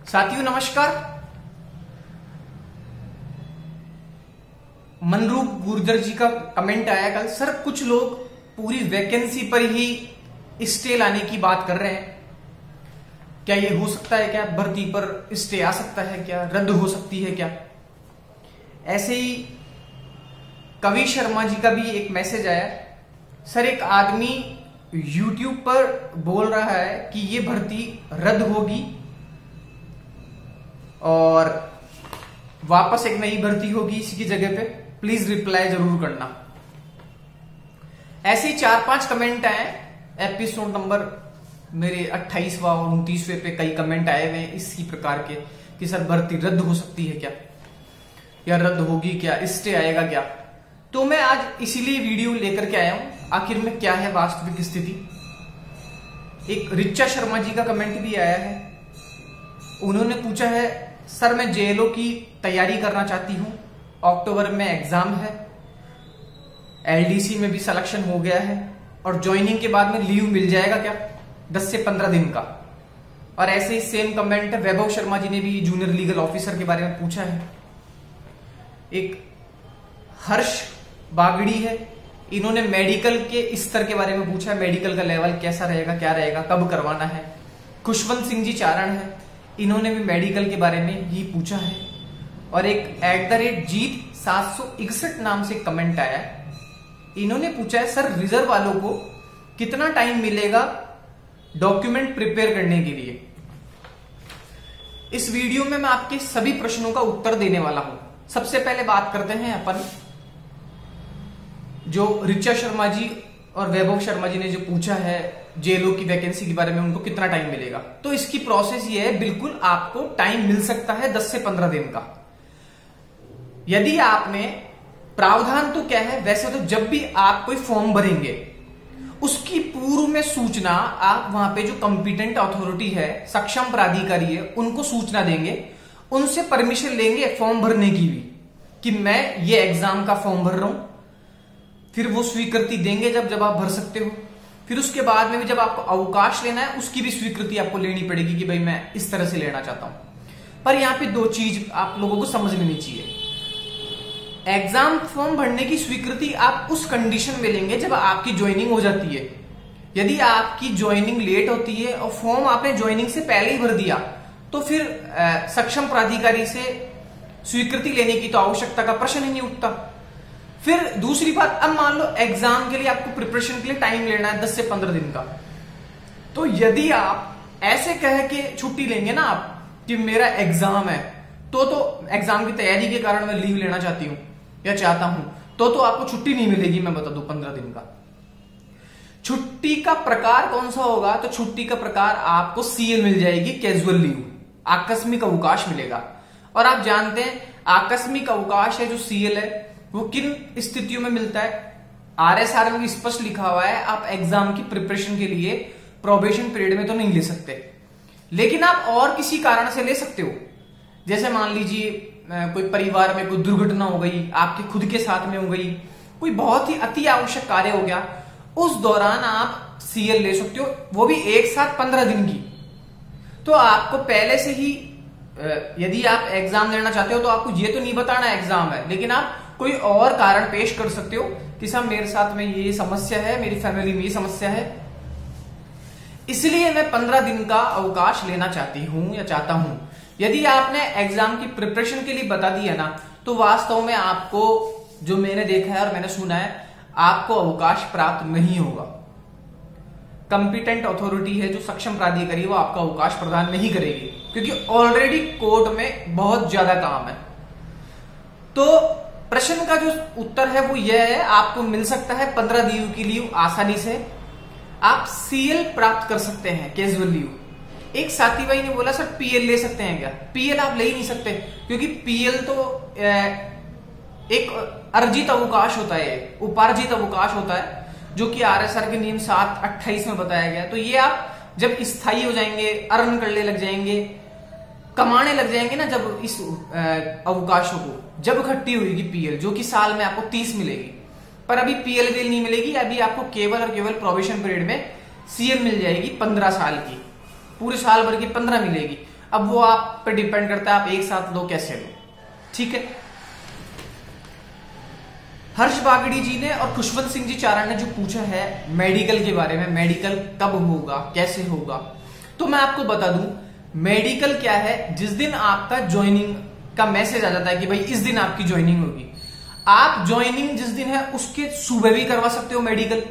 साथियों नमस्कार। मनरूप गुर्जर जी का कमेंट आया कल, सर कुछ लोग पूरी वैकेंसी पर ही स्टे लाने की बात कर रहे हैं, क्या ये हो सकता है? क्या भर्ती पर स्टे आ सकता है? क्या रद्द हो सकती है? क्या ऐसे ही कवि शर्मा जी का भी एक मैसेज आया, सर एक आदमी YouTube पर बोल रहा है कि ये भर्ती रद्द होगी और वापस एक नई भर्ती होगी इसी की जगह पे, प्लीज रिप्लाई जरूर करना। ऐसे ही 4-5 कमेंट आए। एपिसोड नंबर मेरे 28वां और 29वें पे कई कमेंट आए हुए इसी प्रकार के कि सर भर्ती रद्द हो सकती है क्या, या रद्द होगी क्या, स्टे आएगा क्या। तो मैं आज इसीलिए वीडियो लेकर के आया हूं, आखिर में क्या है वास्तविक स्थिति। एक रिचा शर्मा जी का कमेंट भी आया है, उन्होंने पूछा है सर मैं जेएलओ की तैयारी करना चाहती हूं, अक्टूबर में एग्जाम है, एलडीसी में भी सिलेक्शन हो गया है और ज्वाइनिंग के बाद में लीव मिल जाएगा क्या 10 से 15 दिन का। और ऐसे ही सेम कमेंट वैभव शर्मा जी ने भी जूनियर लीगल ऑफिसर के बारे में पूछा है। एक हर्ष बागड़ी है, इन्होंने मेडिकल के स्तर के बारे में पूछा है, मेडिकल का लेवल कैसा रहेगा, क्या रहेगा, कब करवाना है। खुशवंत सिंह जी चारण है, इन्होंने भी मेडिकल के बारे में ही पूछा है। और एक @जीत 761 नाम से कमेंट आया है, इन्होंने पूछा है सर रिजर्व वालों को कितना टाइम मिलेगा डॉक्यूमेंट प्रिपेयर करने के लिए। इस वीडियो में मैं आपके सभी प्रश्नों का उत्तर देने वाला हूं। सबसे पहले बात करते हैं अपन जो रिचा शर्मा जी और वैभव शर्मा जी ने जो पूछा है जेएलओ की वैकेंसी के बारे में, उनको कितना टाइम मिलेगा। तो इसकी प्रोसेस ये है, बिल्कुल आपको टाइम मिल सकता है 10 से 15 दिन का। यदि आपने प्रावधान तो क्या है, वैसे तो जब भी आप कोई फॉर्म भरेंगे उसकी पूर्व में सूचना आप वहां पे जो कंपिटेंट अथॉरिटी है, सक्षम प्राधिकारी है, उनको सूचना देंगे, उनसे परमिशन लेंगे फॉर्म भरने की भी कि मैं ये एग्जाम का फॉर्म भर रहा हूं। फिर वो स्वीकृति देंगे जब आप भर सकते हो। फिर उसके बाद में भी जब आपको अवकाश लेना है उसकी भी स्वीकृति आपको लेनी पड़ेगी कि भाई मैं इस तरह से लेना चाहता हूं। पर यहां पे 2 चीज आप लोगों को समझ लेनी चाहिए। एग्जाम फॉर्म भरने की स्वीकृति आप उस कंडीशन में लेंगे जब आपकी ज्वाइनिंग हो जाती है। यदि आपकी ज्वाइनिंग लेट होती है और फॉर्म आपने ज्वाइनिंग से पहले ही भर दिया तो फिर सक्षम प्राधिकारी से स्वीकृति लेने की तो आवश्यकता का प्रश्न ही नहीं उठता। फिर दूसरी बात, अब मान लो एग्जाम के लिए आपको प्रिपरेशन के लिए टाइम लेना है 10 से 15 दिन का, तो यदि आप ऐसे कह के छुट्टी लेंगे ना आप कि मेरा एग्जाम है तो एग्जाम की तैयारी के कारण मैं लीव लेना चाहती हूं या चाहता हूं, तो आपको छुट्टी नहीं मिलेगी। मैं बता दूं 15 दिन का। छुट्टी का प्रकार कौन सा होगा, तो छुट्टी का प्रकार आपको सीएल मिल जाएगी, कैजुअल लीव, आकस्मिक अवकाश मिलेगा। और आप जानते हैं आकस्मिक अवकाश है जो सीएल है वो किन स्थितियों में मिलता है। आरएसआर में स्पष्ट लिखा हुआ है आप एग्जाम की प्रिपरेशन के लिए प्रोबेशन पीरियड में तो नहीं ले सकते, लेकिन आप और किसी कारण से ले सकते हो। जैसे मान लीजिए कोई परिवार में कोई दुर्घटना हो गई, आपके खुद के साथ में हो गई, कोई बहुत ही अति आवश्यक कार्य हो गया, उस दौरान आप सीएल ले सकते हो, वो भी एक साथ 15 दिन की। तो आपको पहले से ही यदि आप एग्जाम लेना चाहते हो तो आपको ये तो नहीं बताना एग्जाम है, लेकिन आप कोई और कारण पेश कर सकते हो कि साहब मेरे साथ में ये समस्या है, मेरी फैमिली में ये समस्या है, इसलिए मैं 15 दिन का अवकाश लेना चाहती हूं या चाहता हूं। यदि आपने एग्जाम की प्रिपरेशन के लिए बता दिया ना, तो वास्तव में आपको, जो मैंने देखा है और मैंने सुना है, आपको अवकाश प्राप्त नहीं होगा। कंपिटेंट अथॉरिटी है जो सक्षम प्राधिकारी, वो आपका अवकाश प्रदान नहीं करेगी, क्योंकि ऑलरेडी कोर्ट में बहुत ज्यादा काम है। तो प्रश्न का जो उत्तर है वो यह है, आपको मिल सकता है 15 दिन की लीव आसानी से। आप सीएल प्राप्त कर सकते हैं, कैजुअल लीव। एक साथी भाई ने बोला सर पीएल ले सकते हैं क्या? पीएल आप ले ही नहीं सकते, क्योंकि पीएल तो एक अर्जित अवकाश होता है, उपार्जित अवकाश होता है, जो कि आरएसआर के नियम 7/28 में बताया गया। तो ये आप जब स्थायी हो जाएंगे, अर्न करने लग जाएंगे, कमाने लग जाएंगे ना, जब इस अवकाशों को जब इकट्ठी होगी पीएल, जो कि साल में आपको 30 मिलेगी, पर अभी पीएल वेल नहीं मिलेगी। अभी आपको केवल और केवल प्रोबेशन पीरियड में सीएल मिल जाएगी 15 साल की, पूरे साल भर की 15 मिलेगी। अब वो आप पे डिपेंड करता है, आप एक साथ लो कैसे लो, ठीक है। हर्ष बागड़ी जी ने और खुशवंत सिंह जी चारण ने जो पूछा है मेडिकल के बारे में, मेडिकल कब होगा, कैसे होगा, तो मैं आपको बता दूं मेडिकल क्या है। जिस दिन आपका ज्वाइनिंग का मैसेज आ जाता है कि भाई इस दिन आपकी ज्वाइनिंग होगी, आप ज्वाइनिंग जिस दिन है उसके सुबह भी करवा सकते हो मेडिकल,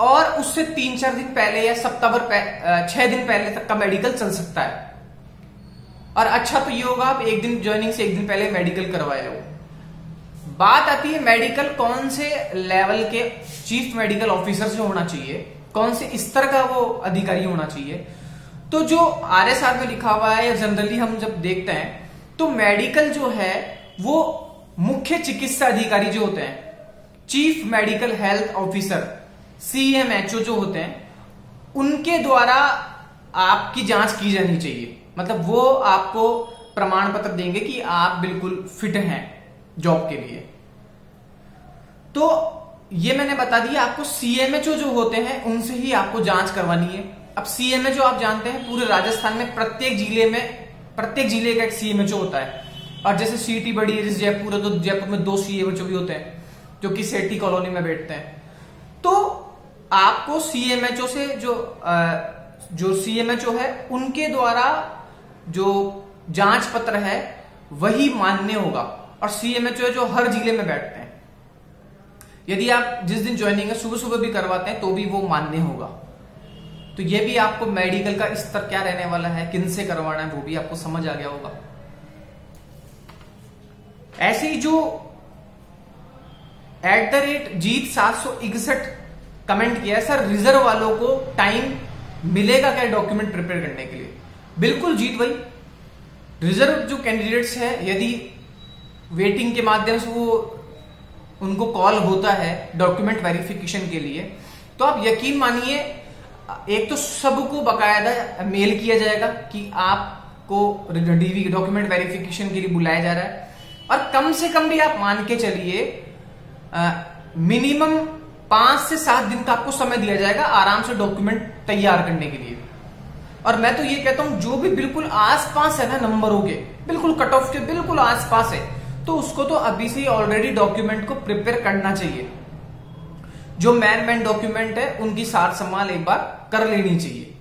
और उससे 3-4 दिन पहले या सप्ताह भर 6 दिन पहले तक का मेडिकल चल सकता है। और अच्छा तो ये होगा आप एक दिन ज्वाइनिंग से एक दिन पहले मेडिकल करवाए हो। बात आती है मेडिकल कौन से लेवल के चीफ मेडिकल ऑफिसर से होना चाहिए, कौन से स्तर का वो अधिकारी होना चाहिए। तो जो RSR में लिखा हुआ है या जनरली हम जब देखते हैं तो मेडिकल जो है वो मुख्य चिकित्सा अधिकारी जो होते हैं, chief medical health officer CMHO जो होते हैं, उनके द्वारा आपकी जांच की जानी चाहिए। मतलब वो आपको प्रमाण पत्र देंगे कि आप बिल्कुल फिट हैं जॉब के लिए। तो ये मैंने बता दिया आपको। CMHO जो होते हैं उनसे ही आपको जांच करवानी है। अब CMHO आप जानते हैं पूरे राजस्थान में प्रत्येक जिले का एक CMHO होता है। और जैसे सिटी बड़ी है, जैसे जयपुर है, तो जयपुर में 2 CMHO भी होते हैं जो कि सेठी कॉलोनी में बैठते हैं। तो आपको CMHO से जो CMHO है उनके द्वारा जो जांच पत्र है वही मान्य होगा। और CMHO है जो हर जिले में बैठते हैं। यदि आप जिस दिन ज्वाइनिंग है सुबह सुबह भी करवाते हैं तो भी वो मान्य होगा। तो ये भी आपको मेडिकल का स्तर क्या रहने वाला है, किन से करवाना है, वो भी आपको समझ आ गया होगा। ऐसे ही जो @जीत761 कमेंट किया है, सर रिजर्व वालों को टाइम मिलेगा क्या डॉक्यूमेंट प्रिपेयर करने के लिए? बिल्कुल जीत भाई, रिजर्व जो कैंडिडेट्स है यदि वेटिंग के माध्यम से वो उनको कॉल होता है डॉक्यूमेंट वेरिफिकेशन के लिए, तो आप यकीन मानिए एक तो सबको बकायदा मेल किया जाएगा कि आपको DV डॉक्यूमेंट वेरिफिकेशन के लिए बुलाया जा रहा है। और कम से कम भी आप मान के चलिए मिनिमम 5 से 7 दिन का आपको समय दिया जाएगा आराम से डॉक्यूमेंट तैयार करने के लिए। और मैं तो ये कहता हूं जो भी बिल्कुल आसपास है ना नंबरों के, बिल्कुल कट ऑफ के बिल्कुल आसपास है, तो उसको तो अभी से ही ऑलरेडी डॉक्यूमेंट को प्रिपेयर करना चाहिए। जो मैन डॉक्यूमेंट है उनकी सार संभाल एक बार कर लेनी चाहिए।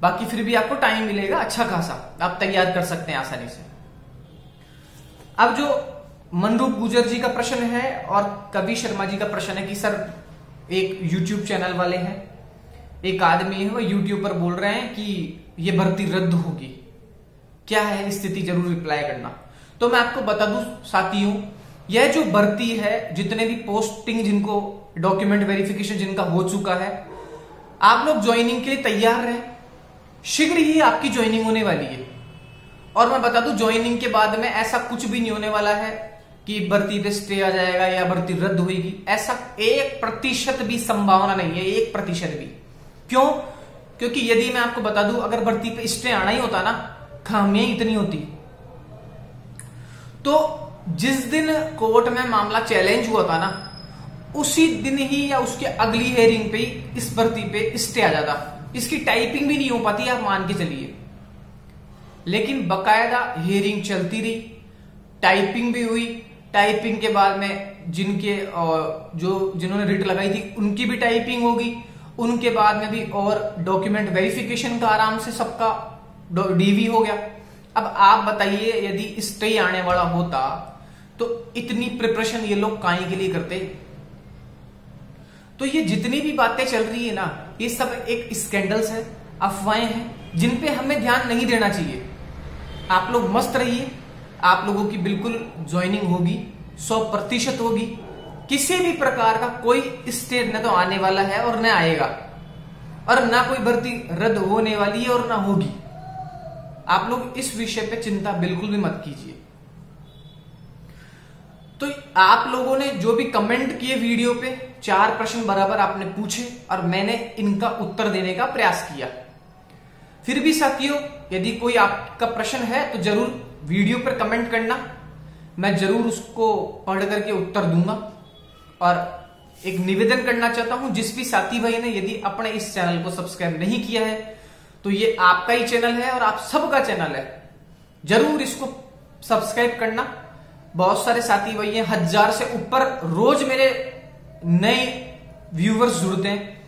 बाकी फिर भी आपको टाइम मिलेगा अच्छा खासा, आप तैयार कर सकते हैं आसानी से। अब जो मनरूप गुजर जी का प्रश्न है और कवि शर्मा जी का प्रश्न है कि सर एक YouTube चैनल वाले हैं, एक आदमी है वो YouTube पर बोल रहे हैं कि ये भर्ती रद्द होगी, क्या है स्थिति, जरूर रिप्लाई करना। तो मैं आपको बता दूं साथियों, यह जो भर्ती है, जितने भी पोस्टिंग जिनको डॉक्यूमेंट वेरिफिकेशन जिनका हो चुका है, आप लोग ज्वाइनिंग के लिए तैयार रहें। शीघ्र ही आपकी ज्वाइनिंग होने वाली है। और मैं बता दूं ज्वाइनिंग के बाद में ऐसा कुछ भी नहीं होने वाला है कि भर्ती पे स्टे आ जाएगा या भर्ती रद्द होगी, ऐसा 1% भी संभावना नहीं है, 1% भी। क्यों? क्योंकि यदि मैं आपको बता दूं अगर भर्ती पे स्टे आना ही होता ना, खामियां इतनी होती, तो जिस दिन कोर्ट में मामला चैलेंज हुआ था ना, उसी दिन ही या उसके अगली हेयरिंग पे ही इस भर्ती पे स्टे आ जाता। इसकी टाइपिंग भी नहीं हो पाती, आप मान के चलिए। लेकिन बकायदा हियरिंग चलती रही, टाइपिंग भी हुई, टाइपिंग के बाद में जिन्होंने रिट लगाई थी उनकी भी टाइपिंग होगी, उनके बाद में भी और डॉक्यूमेंट वेरिफिकेशन का आराम से सबका DV हो गया। अब आप बताइए यदि स्टे आने वाला होता तो इतनी प्रिपरेशन ये लोग काहे के लिए करते? तो ये जितनी भी बातें चल रही है ना, ये सब एक स्कैंडल्स है, अफवाहें हैं, जिन पे हमें ध्यान नहीं देना चाहिए। आप लोग मस्त रहिए, आप लोगों की बिल्कुल ज्वाइनिंग होगी, 100% होगी। किसी भी प्रकार का कोई स्टे न तो आने वाला है और न आएगा, और ना कोई भर्ती रद्द होने वाली है और ना होगी। आप लोग इस विषय पे चिंता बिल्कुल भी मत कीजिए। तो आप लोगों ने जो भी कमेंट किए वीडियो पे, 4 प्रश्न बराबर आपने पूछे और मैंने इनका उत्तर देने का प्रयास किया। फिर भी साथियों यदि कोई आपका प्रश्न है तो जरूर वीडियो पर कमेंट करना, मैं जरूर उसको पढ़ करके उत्तर दूंगा। और एक निवेदन करना चाहता हूं, जिस भी साथी भाई ने यदि अपने इस चैनल को सब्सक्राइब नहीं किया है तो ये आपका ही चैनल है और आप सबका चैनल है, जरूर इसको सब्सक्राइब करना। बहुत सारे साथी भाई हैं, 1000 से ऊपर रोज मेरे नए व्यूवर्स जुड़ते हैं,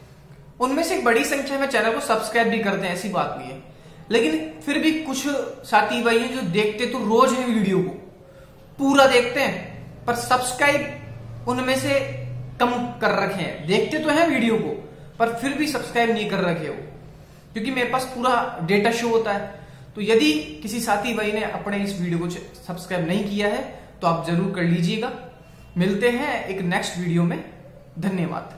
उनमें से एक बड़ी संख्या में चैनल को सब्सक्राइब भी करते हैं, ऐसी बात नहीं है। लेकिन फिर भी कुछ साथी भाई हैं जो देखते तो रोज है वीडियो को, पूरा देखते हैं, पर सब्सक्राइब उनमें से कम कर रखे हैं। देखते तो हैं वीडियो को, पर फिर भी सब्सक्राइब नहीं कर रखे हो, क्योंकि मेरे पास पूरा डेटा शो होता है। तो यदि किसी साथी भाई ने अपने इस वीडियो को सब्सक्राइब नहीं किया है तो आप जरूर कर लीजिएगा। मिलते हैं एक नेक्स्ट वीडियो में। धन्यवाद।